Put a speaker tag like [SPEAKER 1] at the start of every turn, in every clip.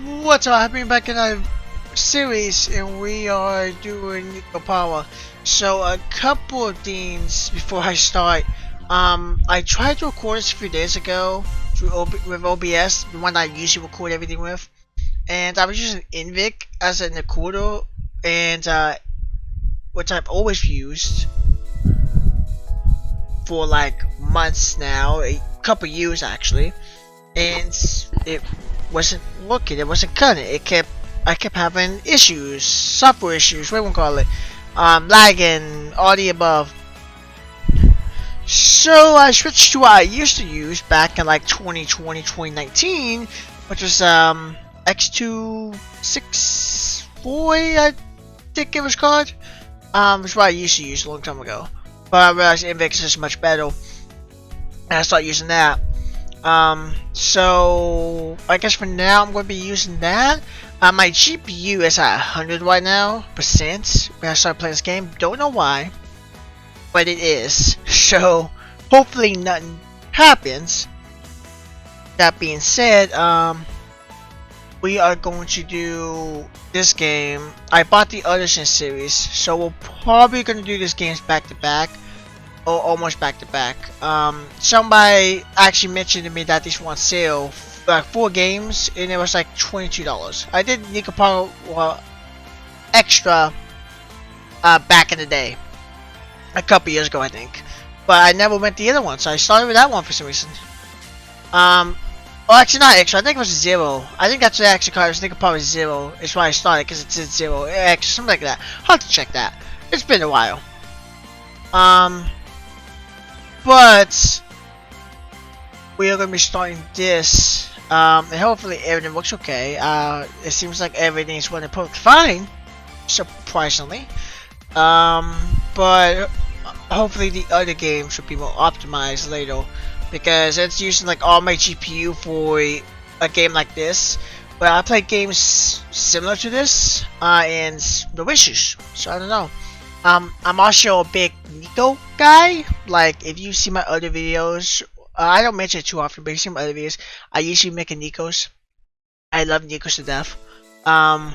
[SPEAKER 1] What's up? I've been back in a series and we are doing NEKOPARA. So a couple of things before I start. I tried to record this a few days ago with OBS, the one I usually record everything with. And I was using Invic as a recorder, and which I've always used for like months now, a couple years actually. And it wasn't working, it wasn't cutting. I kept having issues, software issues, what do we call it? Lagging, all the above. So I switched to what I used to use back in like 2020, 2019, which was X264, I think it was called. Which is what I used to use a long time ago. But I realized Invex is much better, and I started using that. So I guess for now I'm going to be using that. My GPU is at 100 right now percent when I start playing this game. Don't know why, but it is. So hopefully nothing happens. That being said, we are going to do this game. I bought the Artisan series, so we're probably going to do these games back to back. Or almost back to back. Somebody actually mentioned to me that these were on sale, like 4 games, and it was like $22. I did NEKOPARA extra back in the day, a couple years ago I think, but I never went the other one, so I started with that one for some reason. Well, actually not extra. I think it was 0. I think that's the extra card. It was NEKOPARA 0. It's why I started, because it said 0 extra, something like that. I'll have to check that. It's been a while. But we are going to be starting this, and hopefully everything works okay. It seems like everything is running perfectly fine, surprisingly. But hopefully the other game should be more optimized later, because it's using like all my GPU for a game like this. But I play games similar to this, and no issues. So I don't know. I'm also a big Neko guy. Like, if you see my other videos, I don't mention it too often, but if you see my other videos, I usually make a Nekos. I love Nekos to death. And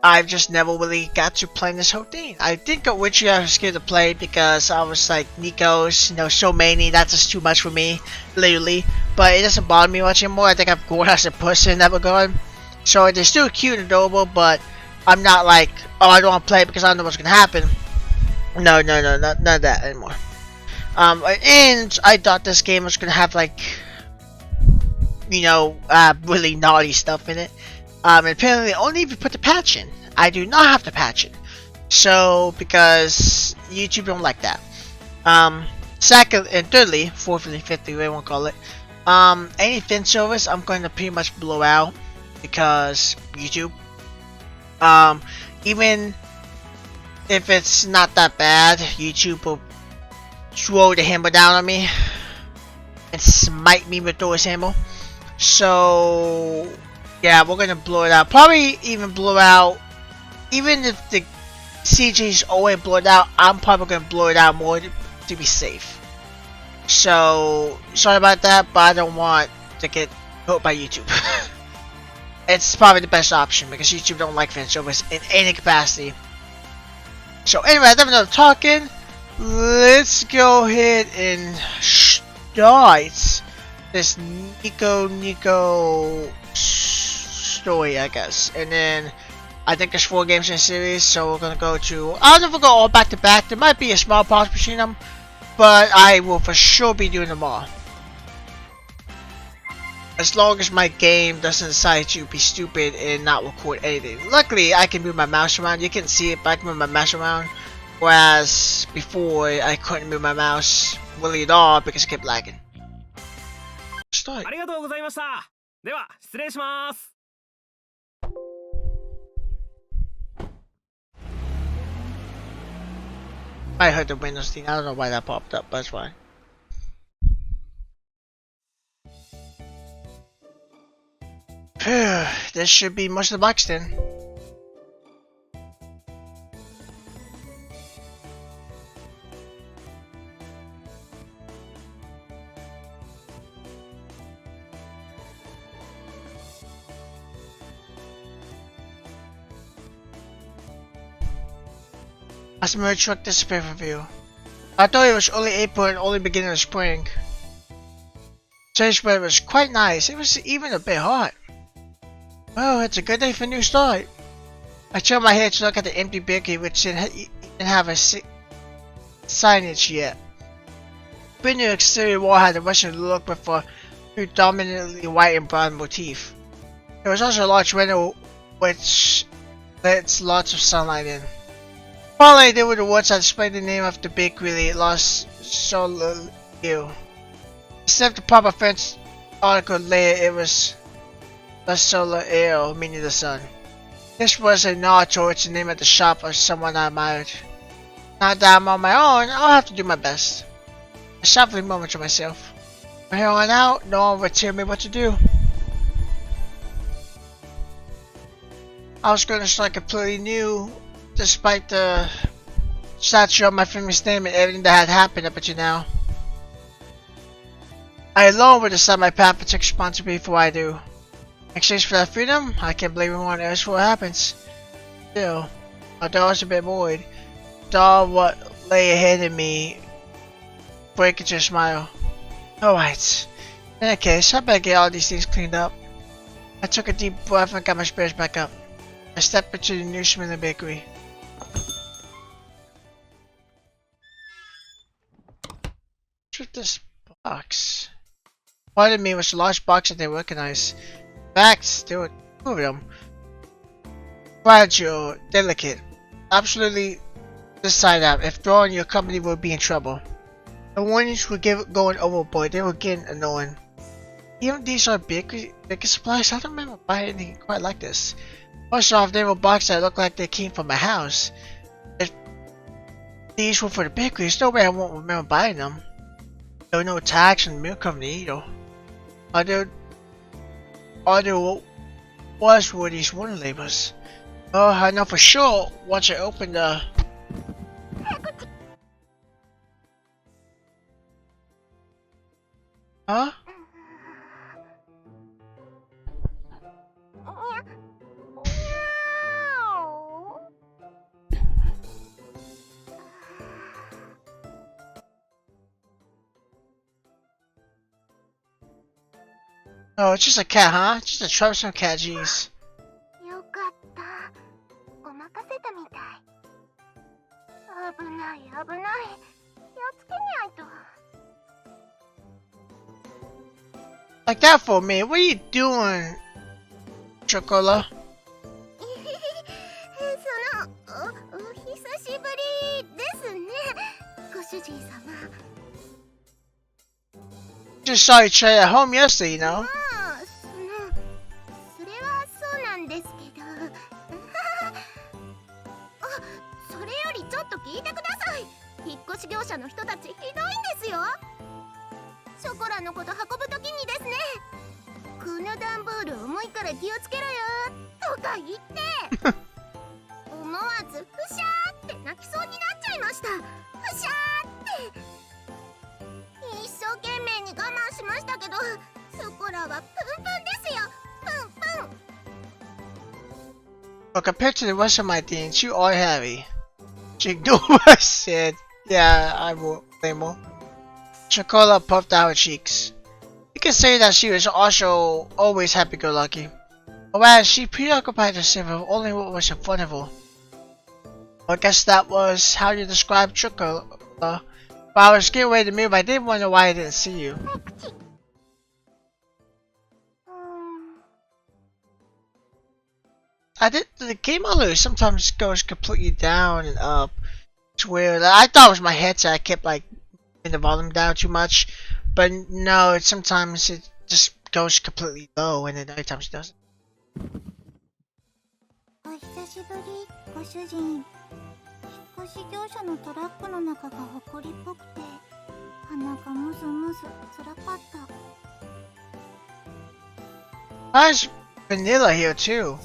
[SPEAKER 1] I've just never really got to play this whole thing. I think at which I was scared to play because I was like, Nekos, you know, so many, that's just too much for me, literally. But it doesn't bother me much anymore. I think I've grown as a person in that regard. So they're still cute and adorable, but I'm not like, oh, I don't want to play because I don't know what's going to happen. No, none of that anymore. And I thought this game was going to have like, you know, really naughty stuff in it. And apparently only if you put the patch in. I do not have to patch it. So, because YouTube don't like that. Second and thirdly, fourthly, fifthly, whatever you want to call it. Any fin service I'm going to pretty much blow out because YouTube. Even if it's not that bad, YouTube will throw the hammer down on me and smite me with Thor's hammer. So yeah, we're gonna blow it out. Probably even blow out, even if the CG is always blowed out, I'm probably gonna blow it out more to be safe. So sorry about that, but I don't want to get hurt by YouTube. It's probably the best option because YouTube don't like fan service in any capacity. So anyway, I don't know talking. Let's go ahead and start this Neko story, I guess. And then I think there's 4 games in the series, so we're gonna go to. I don't know if we'll go all back to back. There might be a small pause between them, but I will for sure be doing them all. As long as my game doesn't decide to be stupid and not record anything. Luckily, I can move my mouse around. You can see it, but I can move my mouse around. Whereas before, I couldn't move my mouse really at all because it kept lagging. Start. I heard the Windows thing. I don't know why that popped up, but that's fine. This should be most of the box then. I smell a truck disappear from view. I thought it was only April and only beginning of spring. Today's weather was quite nice. It was even a bit hot. Well, it's a good day for a new start. I turned my head to look at the empty bakery, which didn't have a signage yet. The new exterior wall had a Western look with a predominantly white and brown motif. There was also a large window which lets lots of sunlight in. Finally, there were the words that displayed the name of the bakery, Soleil. Instead of the proper French article later, it was La Soleil, meaning the sun. This was a nod towards the name of the shop of someone I admired. Now that I'm on my own, I'll have to do my best. A shuffling moment to myself. From here on out, no one would tell me what to do. I was going to start completely new, despite the statue of my famous name and everything that had happened up until now. I alone would decide my path and take responsibility for what I do. In exchange for that freedom, I can't blame anyone else for what happens. Still, although I was a bit worried, saw what lay ahead of me, break into a smile. Alright, in that case, I better get all these things cleaned up. I took a deep breath and got my spirits back up. I stepped into the new smelling bakery. What's with this box? Part of me was a large box that they recognized. In fact, there were two of them. Fragile, delicate, absolutely this side out. If thrown, your company would be in trouble. The warnings were going overboard. They were getting annoying. Even these are bakery supplies. I don't remember buying anything quite like this. First off, they were boxes that looked like they came from my house. If these were for the bakery, there's no way I won't remember buying them. There were no tags from the milk company either. All there were these warning labels. Oh, I know for sure once I opened the... Huh? Oh, it's just a cat, huh? Just a troublesome cat, jeez. Like that for me? What are you doing, Chocola? Just saw you try at home yesterday, you know. Well, compared to the rest of my teens, you are heavy. She ignored what I said. Yeah, I won't blame her. Chocola puffed out her cheeks. You can say that she was also always happy-go-lucky. Whereas she preoccupied herself with only what was in front of her. Well, I guess that was how you described Chocola. But I was getting ready to move, I did wonder why I didn't see you. The game alert sometimes goes completely down and up. It's weird. I thought it was my headset. I kept like in the volume down too much, but no. Sometimes it just goes completely low, and then other times it doesn't. How's Vanilla here too?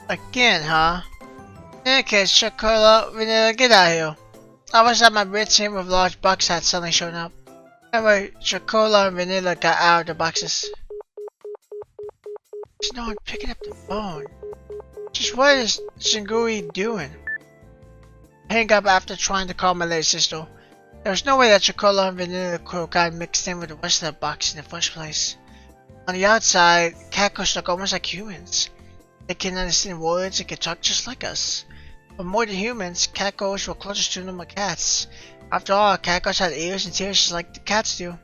[SPEAKER 1] Again, huh? In any case, Chocola, Vanilla, get out of here. I was at my red team with large box hats suddenly showing up. Anyway, Chocola and Vanilla got out of the boxes. There's no one picking up the phone. Just what is Shiguri doing? I hang up after trying to call my late sister. There was no way that Chocola and Vanilla could have gotten mixed in with the rest of the box in the first place. On the outside, catgirls look almost like humans. They can understand words and can talk just like us. But more than humans, catgirls were closest to normal cats. After all, catgirls had ears and tears just like the cats do.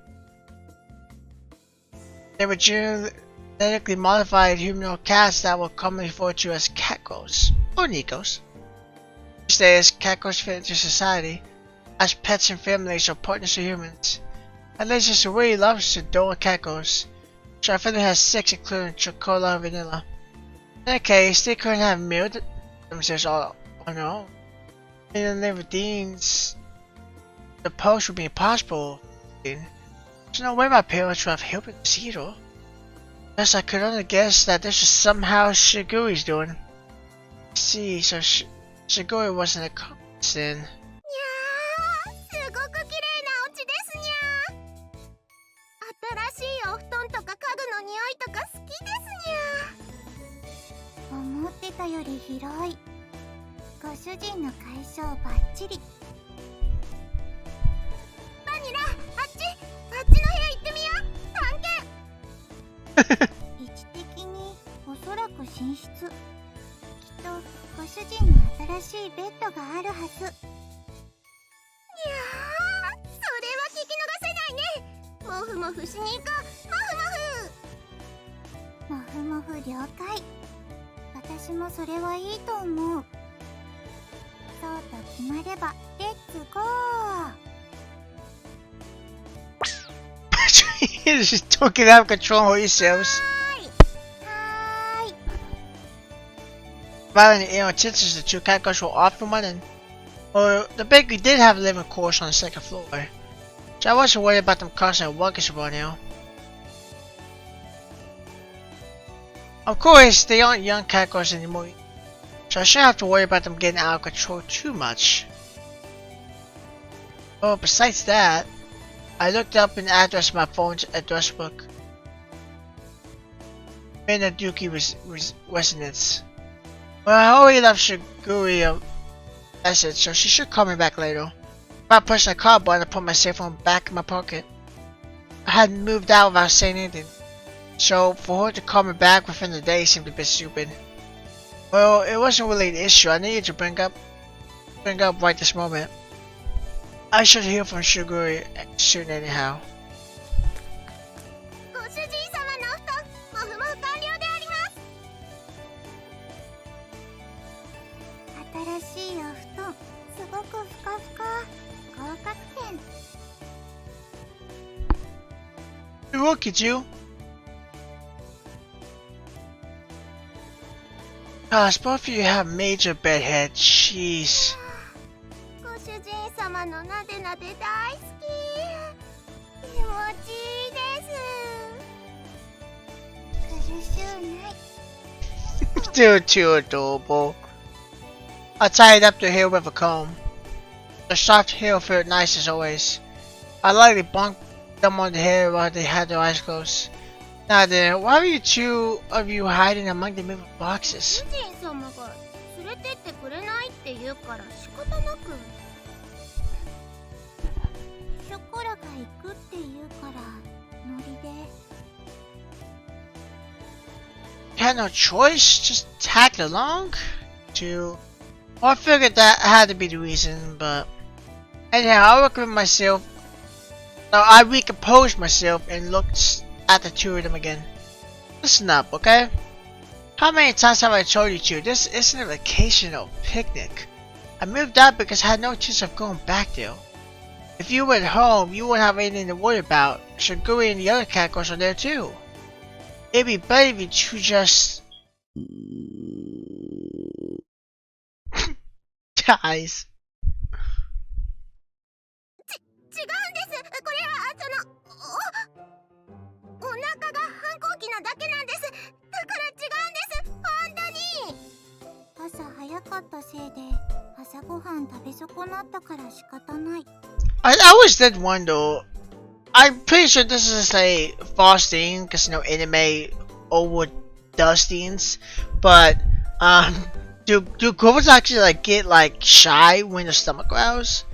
[SPEAKER 1] They were genetically modified humanoid cats that were commonly referred to as catgirls, or Nekos. These days, catgirls fit into society as pets and families or partners of humans. And there's just really loves to adore catgirls. So our family has 6, including Chocola and Vanilla. In any case, they couldn't have milled themselves all on their own. In the name of Dean's, the post would be impossible. There's no way my parents would have helped me see it all. Thus, I could only guess that this was somehow Shiguri's doing. See, so Shiguri wasn't a accomplice then. Just don't get out of control of yourselves. While in the air intentions, the two catgirls were off and running. Well, the bakery did have a living course on the second floor, so I wasn't worried about them causing a ruckus around here. Of course, they aren't young catgirls anymore, so I shouldn't have to worry about them getting out of control too much. Oh, besides that, I looked up an address in my phone's address book. Minaduki residence. Well, I already left Shiguri a message, so she should call me back later. I pushed the call button and put my cell phone back in my pocket. I hadn't moved out without saying anything, so for her to call me back within the day seemed a bit stupid. Well, it wasn't really an issue I needed to bring up right this moment. I should hear from Shiguri soon anyhow. Look at you. Gosh, both of you have major bedhead. Jeez. They're too adorable. I tied up the hair with a comb. The soft hair felt nice as always. I lightly bonked them on the hair while they had their eyes closed. Now then, why were you two of you hiding among the moving boxes? You had no choice, just tagged along? I figured that had to be the reason, but anyhow, I recomposed myself and looked at the two of them again. Listen up, okay? How many times have I told you to? This isn't a vacation or picnic. I moved out because I had no chance of going back there. If you were at home, you wouldn't have anything to worry about. Shiguri and the other catgirls are there too. It'd be better if you two just... Guys.
[SPEAKER 2] 時なだけなんです。だから違うんです。本当に。朝早かったせいで朝ごはん食べ損なったから仕方ない。
[SPEAKER 1] I always did wonder. I'm pretty sure this is a false thing because you know anime overdoes things, but do girls actually like get like shy when their stomach growls?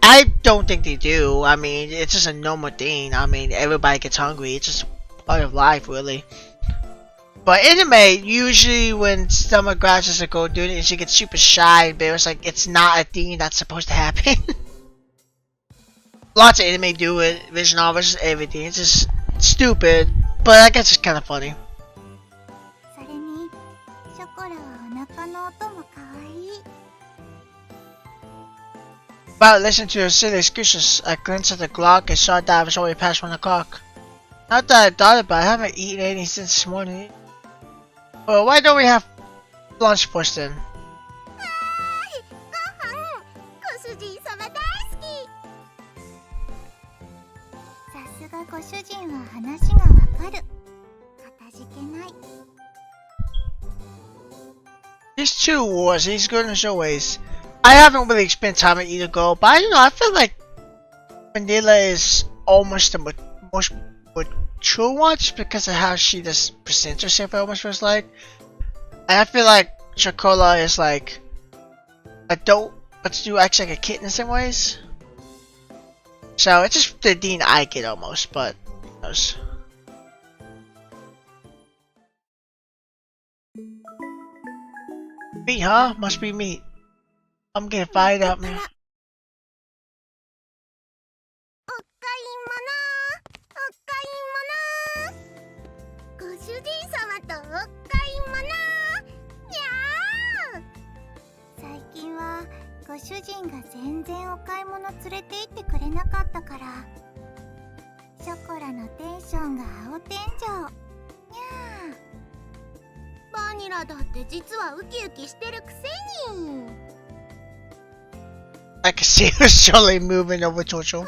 [SPEAKER 1] I don't think they do. I mean, it's just a normal thing. I mean, everybody gets hungry. It's just part of life, really. But anime, usually when stomach growls is a girl doing it and she gets super shy, but it's like it's not a thing that's supposed to happen. Lots of anime do it, visual novels, everything. It's just stupid, but I guess it's kind of funny. About listening to your silly excuses, I glanced at the clock and saw that it was already past 1 o'clock. Not that I thought about it, I haven't eaten anything since this morning. Well, why don't we have lunch first then? He's too wars, he's good in his own ways. I haven't really spent time at either girl, but I don't know, I feel like Vanilla is almost the most mature one just because of how she just presents herself, it almost feels like. And I feel like Chocola is like adult, but still acts like a kid in some ways. So it's just the Dean I get almost, but who knows. Meat, huh? Must be meat. I'm getting fired up, man. I can see her slowly moving over Chocho.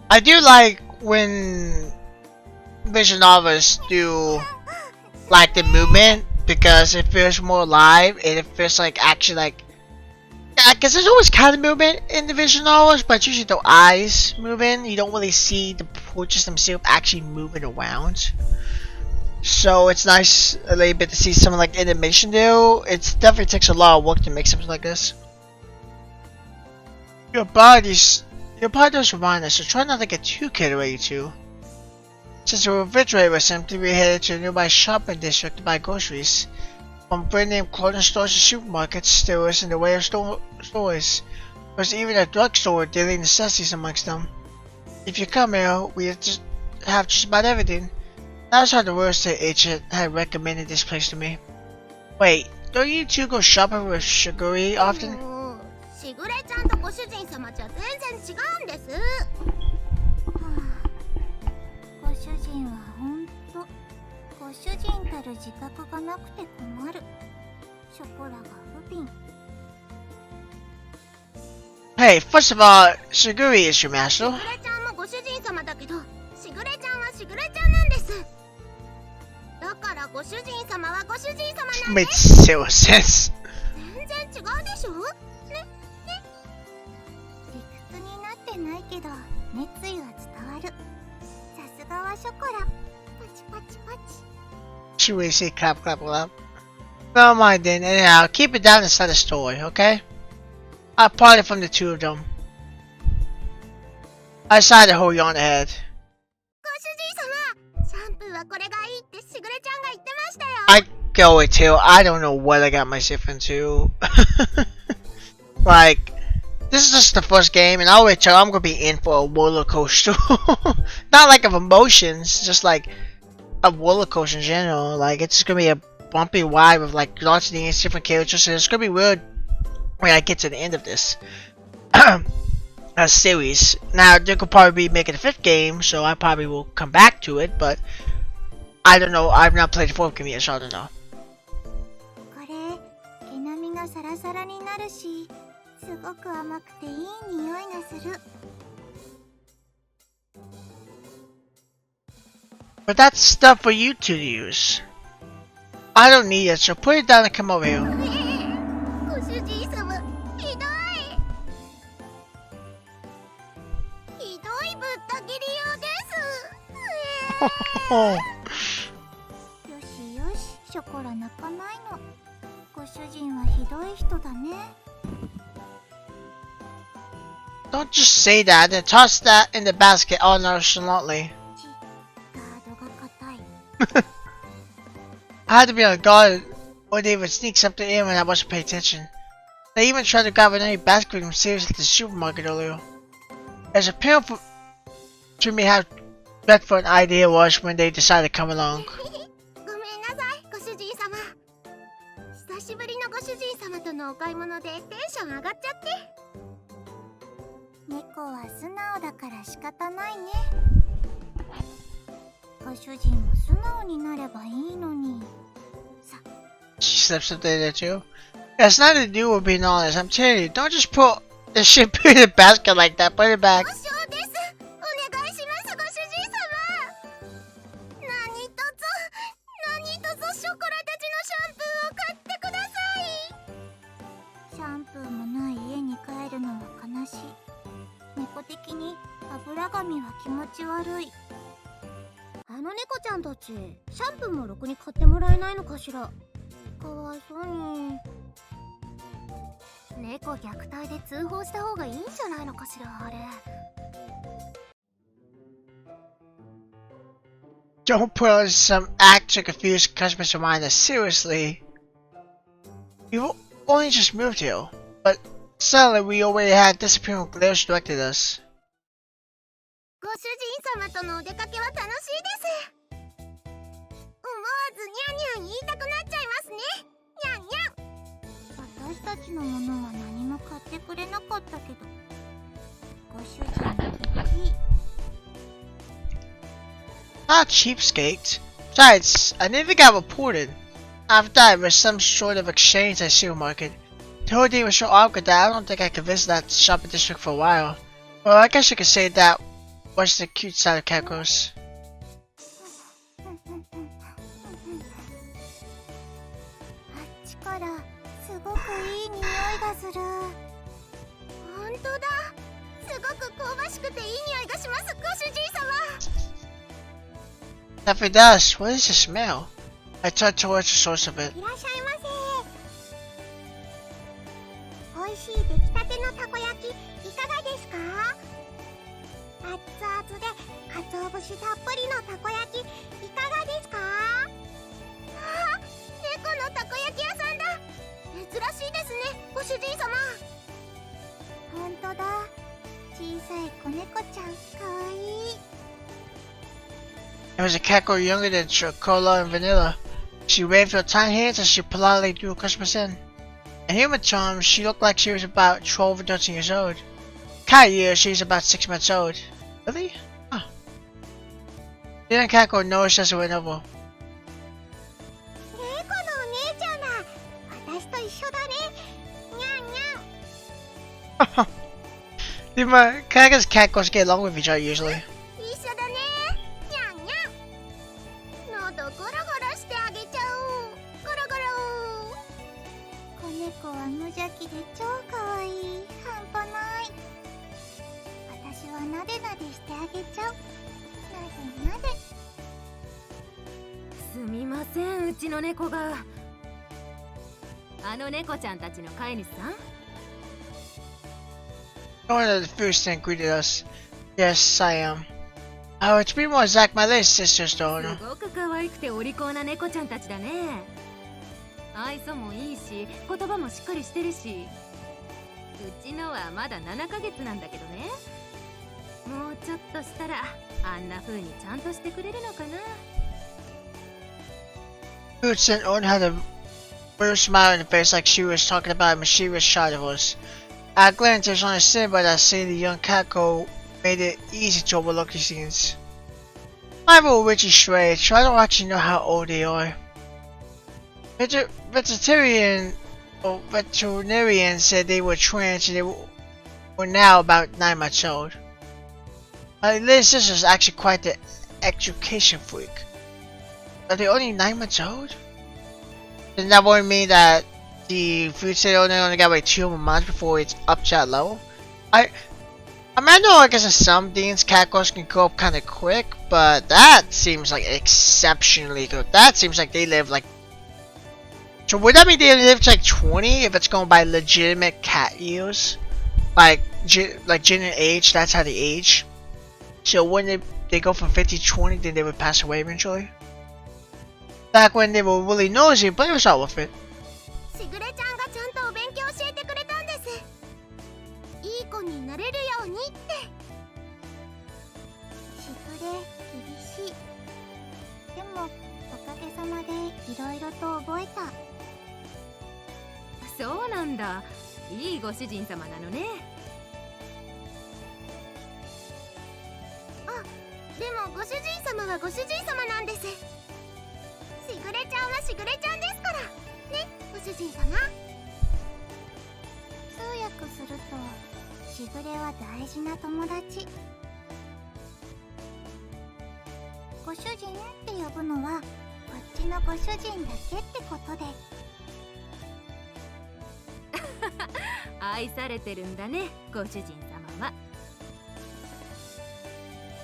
[SPEAKER 1] I do like when visual novels do like the movement because it feels more alive and it feels like actually like I guess there's always kind of movement in the visual novels, but usually the eyes moving. You don't really see the portraits themselves actually moving around. So it's nice a little bit to see something like animation do. It definitely takes a lot of work to make something like this. Your body does remind us, so try not to get too carried away, too. Since the refrigerator was empty, we headed to a nearby shopping district to buy groceries. From brand name clothing stores to supermarkets, there was in the way of stores. There was even a drugstore with daily necessities amongst them. If you come here, we have just about everything. That's how the real estate agent had recommended this place to me. Wait, don't you two go shopping with Shiguri often? Hey, first of all, Shiguri is your master. Makes zero sense. Should we say clap clap clap? Never mind then, anyhow, keep it down inside the store, okay? I'll party from the two of them. I decided to hold you on the head. I go it too. I don't know what I got myself into. Like, this is just the first game, and I always tell I'm gonna be in for a roller coaster. Not like of emotions, just like a roller coaster in general. Like, it's just gonna be a bumpy ride with like lots of these different characters, and it's gonna be weird when I get to the end of this series. Now, they could probably be making a 5th game, so I probably will come back to it, but I don't know. I've not played the 4th game yet, so I don't know.
[SPEAKER 2] すごく甘くていい匂いがする。
[SPEAKER 1] But that's stuff for you to use. I don't need it, so put it down and come over here.
[SPEAKER 2] ご主人様、ひどい。ひどいぶった切りようです。よしよし、ショコラ泣かないの。ご主人はひどい人だね。
[SPEAKER 1] Don't just say that and toss that in the basket all nonchalantly.
[SPEAKER 2] ガードが硬い。
[SPEAKER 1] I had to be on guard or they would sneak something in when I wasn't paying attention. They even tried to grab another basket from Sears at the supermarket earlier. As apparent to me how dreadful an idea was when they decided to come along.
[SPEAKER 2] ごめんなさい、ご主人様。久しぶりのご主人様とのお買い物でテンション上がっちゃって。猫は素直だから仕方ないね。ご主人も素直になればいいのに。さ。
[SPEAKER 1] She slipped something in there too. Yeah, it's nothing to do with being honest. I'm telling you, don't just put the shit in the basket like that. Put it back.
[SPEAKER 2] お願いします、ご主人様。何とぞショコラたちのシャンプーを買ってください。シャンプーもない家に帰るのは悲しい。猫的に油紙は気持ち悪い。あの猫ちゃんたち、シャンプーもろくに買ってもらえないのかしら。かわいそうに。猫虐待で通報した方がいいんじゃないのかしら、あれ。
[SPEAKER 1] Don't put on some act to confuse customers' mind. Seriously. We've only just moved here, but suddenly we already had disappearing glares directed us.
[SPEAKER 2] ご主人様とのお出かけは楽しいです。思わずニャンニャン言いたくなっちゃいますね。ニャンニャン。私たちのものは何も買ってくれなかったけど、ご主人いい。
[SPEAKER 1] Not cheapskate. Besides, I never got reported. After that, it was some sort of exchange at the supermarket. The whole thing was so awkward that I don't think I could visit that shopping district for a while. Well, I guess you could say that was the cute side of catgirls.
[SPEAKER 2] あっちからすごくいい匂いがする。本当だ。すごく香ばしくていい匂いがします、ご主人様。
[SPEAKER 1] Nothing does. What is the smell? I turned towards the source of it.
[SPEAKER 2] いらっしゃいませ。美味しい出来たてのたこ焼きいかがですか？熱々で鰹節たっぷりのたこ焼きいかがですか？あ、猫のたこ焼き屋さんだ。珍しいですね、ご主人様。本当だ。小さい子猫ちゃん、かわいい。
[SPEAKER 1] It was a catgirl younger than Chocola and Vanilla. She waved her tiny hands as she politely drew customers in. In human terms, she looked like she was about 12 or 13 years old. Cat years, she's about 6 months old. Really? Huh. The young catgirl noticed as it went over.
[SPEAKER 2] 猫のお姉ちゃんだ。私と一緒だね。にゃんにゃん。
[SPEAKER 1] The catgirls get along with each other usually.
[SPEAKER 2] 一緒だね。にゃんにゃん。喉ゴロゴロしてあげちゃおう。ゴロゴロ。子猫は無邪気で超かわいい。半端ない。私はなでなでしてあげちゃう。なでなで。
[SPEAKER 3] すみません、うちの猫が。あの猫ちゃんたちの飼い主さん？
[SPEAKER 1] One of the food stand greeted us. Yes, I am. Oh, to be more exact, my little sister's the owner.
[SPEAKER 3] すごく可愛くてお利口な猫ちゃんたちだね。愛想もいいし、言葉もしっかりしてるし。うちのはまだ7ヶ月なんだけどね。もうちょっとしたらあんな風にちゃんとしてくれるのかな。
[SPEAKER 1] Food stand owner had a weird smile on her face like she was talking about a mischievous child of us. At a glance, it was understandable that seeing the young catgirl made it easy to overlook these things. I'm a witchy stray, so I don't actually know how old they are. Vegetarian Well, veterinarians said they were trans and they were now about 9 months old. My little sister is actually quite the education freak. Are they only 9 months old? Doesn't that would mean that the food sale only got like 2 more months before it's up to that level? I mean, I know I guess in some things catgirls can go up kind of quick, but that seems like exceptionally good. That seems like they live like. So would that mean they live to like 20 if it's going by legitimate cat years? Like gender age, that's how they age. So when they go from 50 to 20, then they would pass away eventually? Back when they were really nosy, but it was all worth it.
[SPEAKER 2] しぐれちゃんがちゃんとお勉強教えてくれたんです。いい子になれるようにって。しぐれ厳しい。でもおかげさまでいろいろと覚えた。
[SPEAKER 3] そうなんだ。いいご主人様なのね。
[SPEAKER 2] あ、でもご主人様はご主人様なんです。しぐれちゃんはしぐれちゃんですからね、ご主人様。通訳すると、しぐれは大事な友達。ご主人って呼ぶのはこっちのご主人だけってことで。
[SPEAKER 3] 愛されてるんだね、ご主人様は。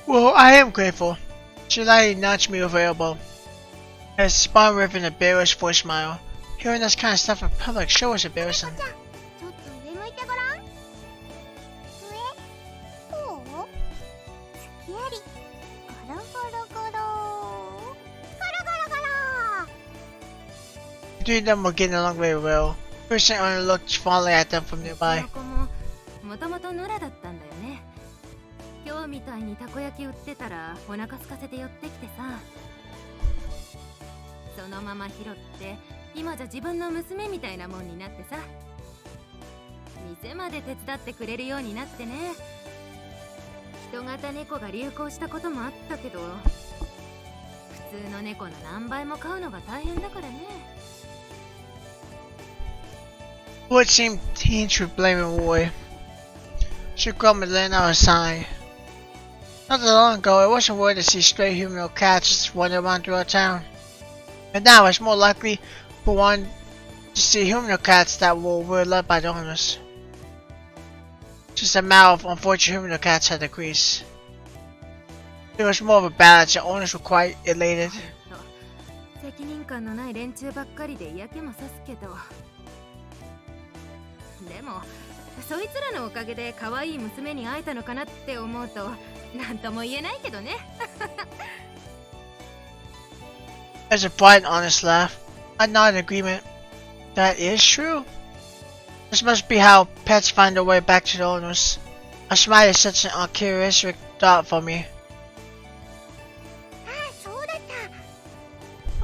[SPEAKER 1] Well, I am grateful. She lightly nudged me with her elbow. Her spun with an embarrassed full smile. Hearing this kind of stuff in public sure was embarrassing.
[SPEAKER 2] ちょっと上向いてごらん。上？こう？月あり。ゴロゴロゴロ。ゴロゴロゴロ。
[SPEAKER 1] The three of them were getting along very well. Person only looked fondly at them from nearby.
[SPEAKER 3] この子ももともと野良だったんだよね。今日みたいにたこ焼き売ってたらお腹空かせて寄ってきてさ。そのまま拾って今じゃ自分の娘みたいなもんになってさ。店まで手伝ってくれるようになってね。人型猫が流行したこともあったけど、普通の猫の何倍も飼うのが大変だからね。
[SPEAKER 1] Wood seemed tinged with blame and worry. She grumbled and let out a sigh. Not that long ago, it wasn't weird to see stray humanoid cats just wandering around throughout town. But now it's more likely for one to see humanoid cats that were loved by the owners. Just a matter of unfortunate humanoid cats had decreased. There was more of a balance and owners were quite elated.
[SPEAKER 3] 責任感のない連中ばっかりで嫌気もさすけど。でもそいつらのおかげで可愛い娘に会えたのかなって思うとなんとも言えないけどね。
[SPEAKER 1] As a bright and honest laugh, I nodded in agreement. That is true. This must be how pets find their way back to the owners. A smile is such an uncharacteristic thought for me.
[SPEAKER 2] ああ、そうだった。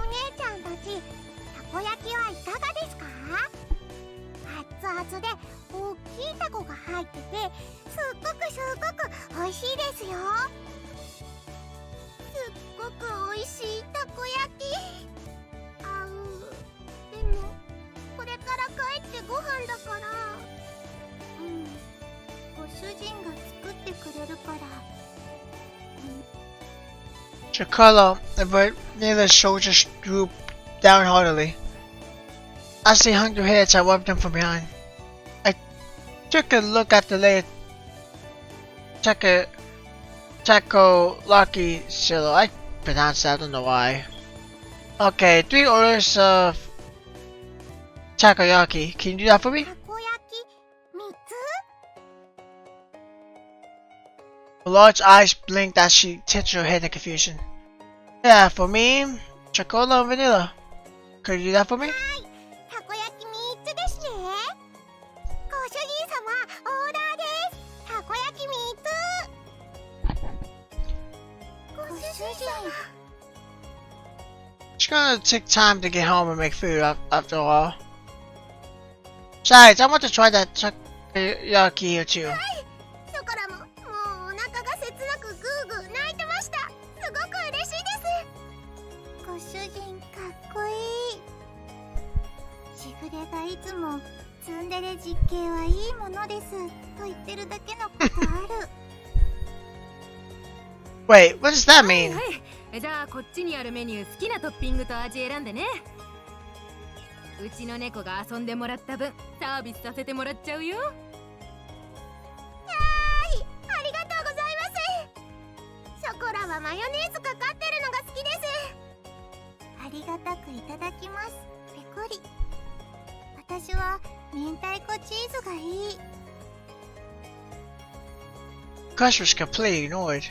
[SPEAKER 2] お姉ちゃんたち、たこ焼きはいかがですか？熱々で大きいタコが入ってて、すっごく美味しいですよ。すっごく美味しいたこ焼き。でもこれから帰ってご飯だから。ご主人が作ってくれるから。
[SPEAKER 1] Chocola and Vanilla's shoulders drooped down heartily. As they hung their heads, I wiped them from behind. I took a look at the late Takoyaki silo. I pronounced that, I don't know why. Okay, 3 orders of takoyaki. Can you do that for me?
[SPEAKER 2] たこ焼き3つ？
[SPEAKER 1] Her large eyes blinked as she tilted her head in confusion. Yeah, for me, Chocola and Vanilla. Could you do that for me?
[SPEAKER 2] たこ焼き3つですね。ご主人様、オーダーです。たこ焼き3つ。ご主人様。
[SPEAKER 1] It's gonna take time to get home and make food after a while. Besides, I want to try that takoyaki here too.
[SPEAKER 2] そこらも、もうお腹が切なくグーグー泣いてました。すごく嬉しいです。ご主人かっこいい。しぐれがいつもしいものですと言ってるだけのことある。
[SPEAKER 1] Wait, what does that mean?
[SPEAKER 3] はい、じゃあこっちにあるメニュー好きなトッピングと味選んでね。うちの猫が遊んでもらった分サービスさせてもらっちゃうよ。
[SPEAKER 2] ありがとうございます。ショコラはマヨネーズかかってるのが好きです。ありがたくいただきます。ペコリ。私は明太子チーズがいい。
[SPEAKER 1] Gus was completely ignored.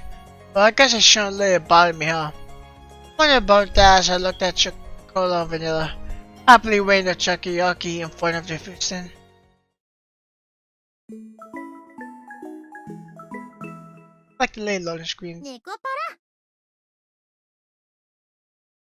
[SPEAKER 1] Well, I guess I shouldn't let it bother me, huh? Wondered about that as I looked at Chocola and Vanilla, happily waiting the Chucky in front of the Houston. Like the late loading screens.
[SPEAKER 2] ネコパラ